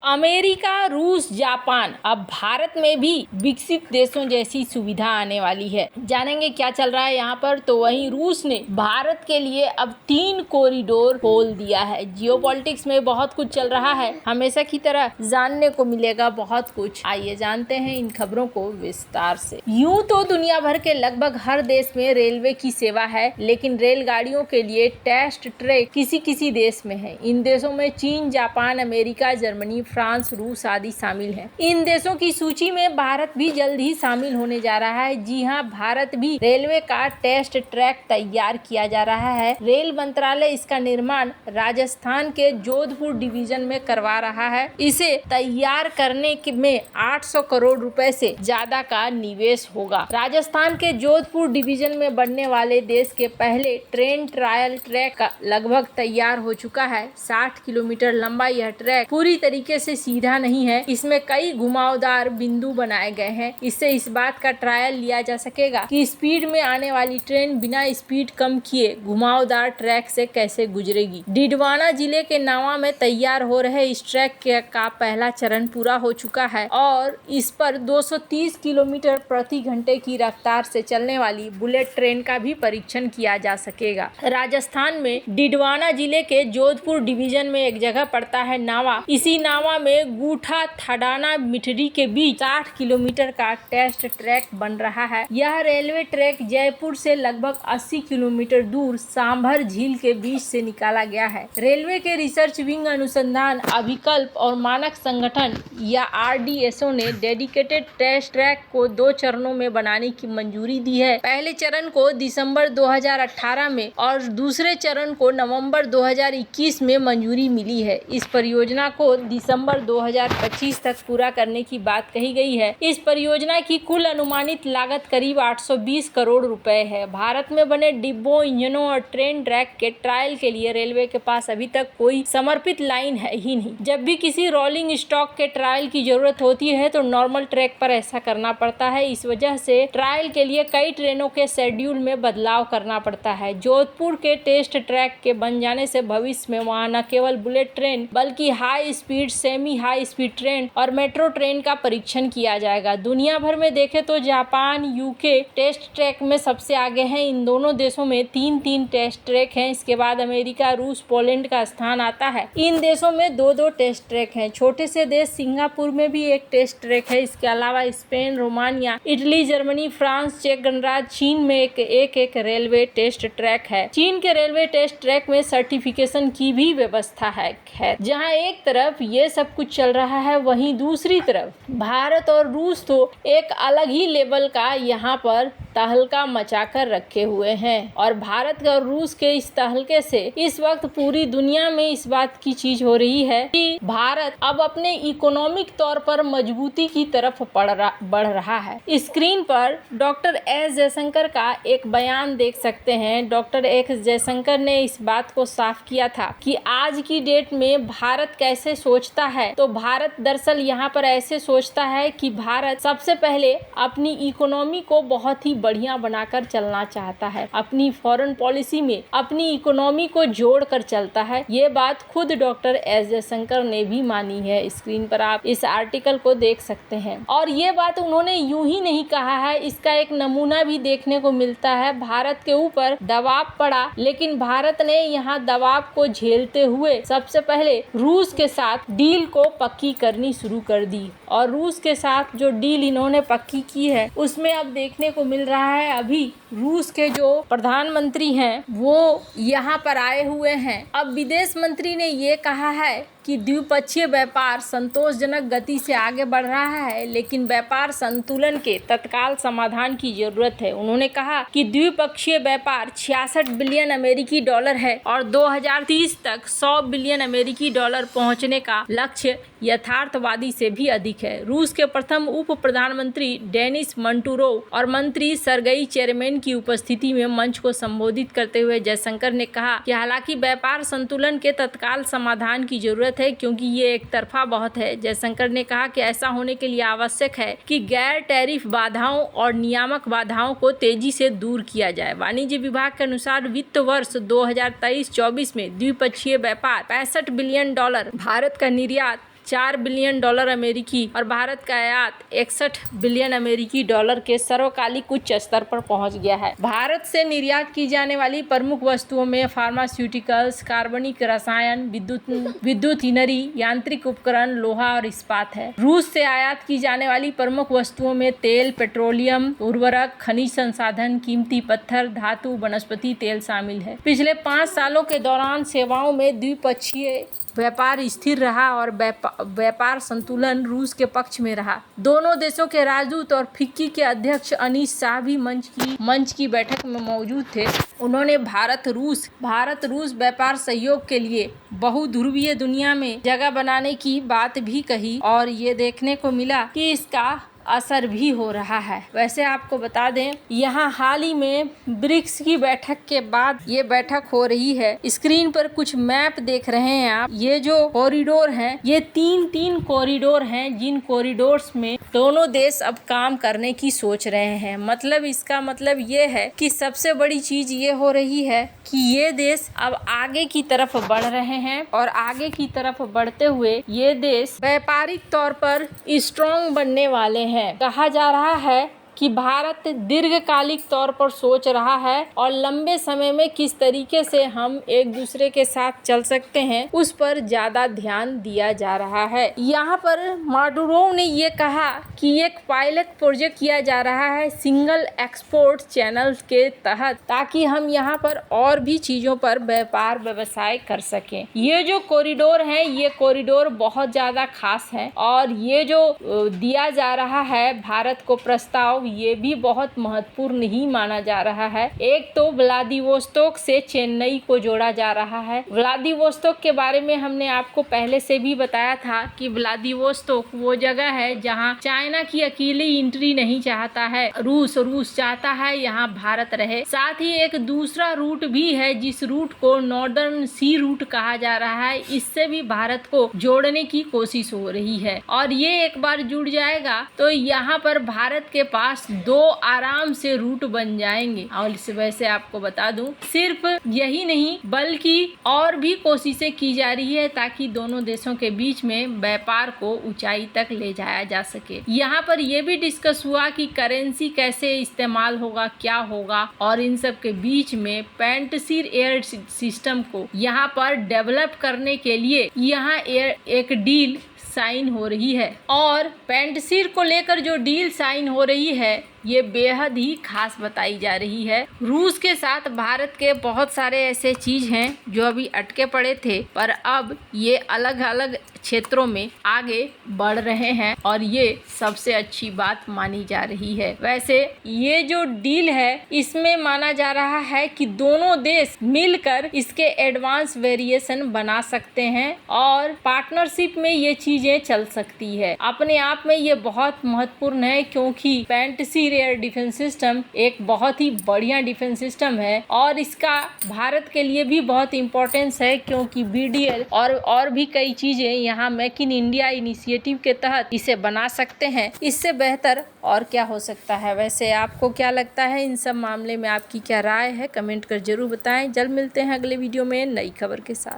America, रूस, Japan, अब भारत में भी विकसित देशों जैसी सुविधा आने वाली है। जानेंगे क्या चल रहा है यहाँ पर। तो वहीं रूस ने भारत के लिए अब 3 कॉरिडोर खोल दिया है। जियोपॉलिटिक्स में बहुत कुछ चल रहा है, हमेशा की तरह जानने को मिलेगा बहुत कुछ। आइए जानते हैं इन खबरों को विस्तार से। यूं तो दुनिया भर के लगभग हर देश में रेलवे की सेवा है, लेकिन रेलगाड़ियों के लिए टेस्ट ट्रैक किसी देश में है। इन देशों में चीन, जापान, अमेरिका, जर्मनी, फ्रांस, रूस आदि शामिल हैं। इन देशों की सूची में भारत भी जल्द ही शामिल होने जा रहा है। जी हां, भारत भी रेलवे का टेस्ट ट्रैक तैयार किया जा रहा है। रेल मंत्रालय इसका निर्माण राजस्थान के जोधपुर डिवीजन में करवा रहा है। इसे तैयार करने में 800 करोड़ रुपए से ज्यादा का निवेश होगा। राजस्थान के जोधपुर डिवीजन में बनने वाले देश के पहले ट्रेन ट्रायल ट्रैक लगभग तैयार हो चुका है। 60 किलोमीटर लंबा यह ट्रैक पूरी तरीके से सीधा नहीं है, इसमें कई घुमावदार बिंदु बनाए गए हैं। इससे इस बात का ट्रायल लिया जा सकेगा कि स्पीड में आने वाली ट्रेन बिना स्पीड कम किए घुमावदार ट्रैक से कैसे गुजरेगी। डिडवाना जिले के नावा में तैयार हो रहे इस ट्रैक का पहला चरण पूरा हो चुका है और इस पर 230 किलोमीटर प्रति घंटे की रफ्तार से चलने वाली बुलेट ट्रेन का भी परीक्षण किया जा सकेगा। राजस्थान में डिडवाना जिले के जोधपुर डिवीजन में एक जगह पड़ता है नावा। इसी नावा में गूठा थाडाना मिठरी के बीच 60 किलोमीटर का टेस्ट ट्रैक बन रहा है। यह रेलवे ट्रैक जयपुर से लगभग 80 किलोमीटर दूर सांभर झील के बीच से निकाला गया है। रेलवे के रिसर्च विंग, अनुसंधान, अभिकल्प और मानक संगठन या RDSO ने डेडिकेटेड टेस्ट ट्रैक को 2 चरणों में बनाने की मंजूरी दी है। पहले चरण को दिसंबर 2018 में और दूसरे चरण को नवंबर 2021 में मंजूरी मिली है। इस परियोजना को दिसंबर 2025 तक पूरा करने की बात कही गई है। इस परियोजना की कुल अनुमानित लागत करीब 820 करोड़ रुपए है। भारत में बने डिब्बों, इंजनों और ट्रेन ट्रैक के ट्रायल के लिए रेलवे के पास अभी तक कोई समर्पित लाइन है ही नहीं। जब भी किसी रोलिंग स्टॉक के ट्रायल की जरूरत होती है तो नॉर्मल ट्रैक पर ऐसा करना पड़ता है। इस वजह से ट्रायल के लिए कई ट्रेनों के शेड्यूल में बदलाव करना पड़ता है। जोधपुर के टेस्ट ट्रैक के बन जाने से भविष्य में वहाँ न केवल बुलेट ट्रेन बल्कि high speed, semi high speed train और मेट्रो ट्रेन का परीक्षण किया जाएगा। दुनिया भर में देखें तो जापान, यूके टेस्ट ट्रैक में सबसे आगे हैं। इन दोनों देशों में 3-3 टेस्ट ट्रैक हैं। इसके बाद अमेरिका, रूस, पोलैंड का स्थान आता है। इन देशों में 2-2 टेस्ट ट्रैक हैं। छोटे से देश सिंगापुर में भी एक टेस्ट ट्रैक है। इसके अलावा Spain, Romania, Italy, Germany, France, चेक गणराज्य, चीन में एक रेलवे टेस्ट ट्रैक है। चीन के रेलवे टेस्ट ट्रैक में सर्टिफिकेशन की भी व्यवस्था है। खैर, जहाँ एक तरफ ये सब कुछ चल रहा है, वहीं दूसरी तरफ भारत और रूस तो एक अलग ही लेवल का यहाँ पर तहलका मचाकर रखे हुए हैं। और भारत और रूस के इस तहलके से इस वक्त पूरी दुनिया में इस बात की चीज हो रही है कि भारत अब अपने इकोनॉमिक तौर पर मजबूती की तरफ बढ़ रहा है। स्क्रीन पर डॉक्टर एस जयशंकर का एक बयान देख सकते हैं। डॉक्टर एस जयशंकर ने इस बात को साफ किया था कि आज की डेट में भारत कैसे सोचता है। तो भारत दरअसल यहाँ पर ऐसे सोचता है कि भारत सबसे पहले अपनी इकोनॉमी को बहुत ही बढ़िया बनाकर चलना चाहता है। अपनी फॉरेन पॉलिसी में अपनी इकोनॉमी को जोड़कर चलता है। ये बात खुद डॉक्टर एस जयशंकर ने भी मानी है। स्क्रीन पर आप इस आर्टिकल को देख सकते हैं। और ये बात उन्होंने यूं ही नहीं कहा है, इसका एक नमूना भी देखने को मिलता है। भारत के ऊपर दबाव पड़ा, लेकिन भारत ने यहाँ दबाव को झेलते हुए सबसे पहले रूस के साथ डील को पक्की करनी शुरू कर दी। और रूस के साथ जो डील इन्होंने पक्की की है उसमें अब देखने को मिल रहा है, अभी रूस के जो प्रधानमंत्री हैं वो यहाँ पर आए हुए हैं। अब विदेश मंत्री ने ये कहा है कि द्विपक्षीय व्यापार संतोषजनक गति से आगे बढ़ रहा है, लेकिन व्यापार संतुलन के तत्काल समाधान की जरूरत है। उन्होंने कहा कि द्विपक्षीय व्यापार 66 बिलियन अमेरिकी डॉलर है और 2030 तक 100 बिलियन अमेरिकी डॉलर पहुंचने का लक्ष्य यथार्थवादी से भी अधिक है। रूस के प्रथम उप प्रधानमंत्री डेनिस मंटूरोव और मंत्री सरगई चेरेमेन की उपस्थिति में मंच को संबोधित करते हुए जयशंकर ने कहा कि हालांकि व्यापार संतुलन के तत्काल समाधान की जरूरत है, क्योंकि ये एक तरफा बहुत है। जयशंकर ने कहा कि ऐसा होने के लिए आवश्यक है कि गैर टैरिफ बाधाओं और नियामक बाधाओं को तेजी से दूर किया जाए। वाणिज्य विभाग के अनुसार वित्त वर्ष 2023-24 में द्विपक्षीय व्यापार $65 बिलियन, भारत का निर्यात $4 बिलियन अमेरिकी और भारत का आयात 61 बिलियन अमेरिकी डॉलर के सर्वकालिक उच्च स्तर पर पहुंच गया है। भारत से निर्यात की जाने वाली प्रमुख वस्तुओं में फार्मास्यूटिकल्स, कार्बनिक रसायन, विद्युत ईंधन, यांत्रिक उपकरण, लोहा और इस्पात है। रूस से आयात की जाने वाली प्रमुख वस्तुओं में तेल, पेट्रोलियम, उर्वरक, खनिज संसाधन, कीमती पत्थर, धातु, वनस्पति तेल शामिल है। पिछले 5 सालों के दौरान सेवाओं में द्विपक्षीय व्यापार स्थिर रहा और व्यापार संतुलन रूस के पक्ष में रहा। दोनों देशों के राजदूत और फिक्की के अध्यक्ष अनीस शाह भी मंच की बैठक में मौजूद थे। उन्होंने भारत रूस व्यापार सहयोग के लिए बहुध्रुवीय दुनिया में जगह बनाने की बात भी कही और ये देखने को मिला कि इसका असर भी हो रहा है। वैसे आपको बता दें, यहाँ हाल ही में ब्रिक्स की बैठक के बाद ये बैठक हो रही है। स्क्रीन पर कुछ मैप देख रहे हैं आप। ये जो कॉरिडोर हैं, ये तीन कॉरिडोर हैं, जिन कॉरिडोर्स में दोनों देश अब काम करने की सोच रहे हैं। मतलब इसका मतलब ये है कि सबसे बड़ी चीज ये हो रही है कि ये देश अब आगे की तरफ बढ़ रहे हैं और आगे की तरफ बढ़ते हुए ये देश व्यापारिक तौर पर स्ट्रॉन्ग बनने वाले हैं। कहा जा रहा है कि भारत दीर्घकालिक तौर पर सोच रहा है और लंबे समय में किस तरीके से हम एक दूसरे के साथ चल सकते हैं, उस पर ज्यादा ध्यान दिया जा रहा है। यहाँ पर माडुरोव ने ये कहा कि एक पायलट प्रोजेक्ट किया जा रहा है सिंगल एक्सपोर्ट चैनल के तहत, ताकि हम यहाँ पर और भी चीजों पर व्यापार व्यवसाय कर सकें। ये जो कॉरिडोर है, ये कॉरिडोर बहुत ज्यादा खास है और ये जो दिया जा रहा है भारत को प्रस्ताव, ये भी बहुत महत्वपूर्ण ही माना जा रहा है। एक तो व्लादिवोस्तोक से चेन्नई को जोड़ा जा रहा है। व्लादिवोस्तोक के बारे में हमने आपको पहले से भी बताया था कि व्लादिवोस्तोक वो जगह है जहां चाइना की अकेली एंट्री नहीं चाहता है रूस चाहता है यहाँ भारत रहे। साथ ही एक दूसरा रूट भी है जिस रूट को नॉर्दर्न सी रूट कहा जा रहा है। इससे भी भारत को जोड़ने की कोशिश हो रही है और ये एक बार जुड़ जाएगा तो यहाँ पर भारत के पास 2 आराम से रूट बन जाएंगे। और वैसे आपको बता दूं, सिर्फ यही नहीं बल्कि और भी कोशिशें की जा रही है ताकि दोनों देशों के बीच में व्यापार को ऊंचाई तक ले जाया जा सके। यहाँ पर यह भी डिस्कस हुआ कि करेंसी कैसे इस्तेमाल होगा, क्या होगा और इन सब के बीच में पेंटसीर एयर सिस्टम को यहाँ पर डेवलप करने के लिए यहाँ एक डील साइन हो रही है। और पेंटसीर को लेकर जो डील साइन हो रही है ये बेहद ही खास बताई जा रही है। रूस के साथ भारत के बहुत सारे ऐसे चीज हैं जो अभी अटके पड़े थे, पर अब ये अलग अलग क्षेत्रों में आगे बढ़ रहे हैं और ये सबसे अच्छी बात मानी जा रही है। वैसे ये जो डील है इसमें माना जा रहा है कि दोनों देश मिलकर इसके एडवांस वेरिएशन बना सकते हैं और पार्टनरशिप में ये चीजें चल सकती है। अपने आप में ये बहुत महत्वपूर्ण है क्योंकि पेंटसीर एयर डिफेंस सिस्टम एक बहुत ही बढ़िया डिफेंस सिस्टम है और इसका भारत के लिए भी बहुत इम्पोर्टेंस है क्योंकि BDL और भी कई चीजें यहाँ मेक इन इंडिया इनिशिएटिव के तहत इसे बना सकते हैं। इससे बेहतर और क्या हो सकता है। वैसे आपको क्या लगता है इन सब मामले में, आपकी क्या राय है, कमेंट कर जरूर बताएं। जल्द मिलते हैं अगले वीडियो में नई खबर के साथ।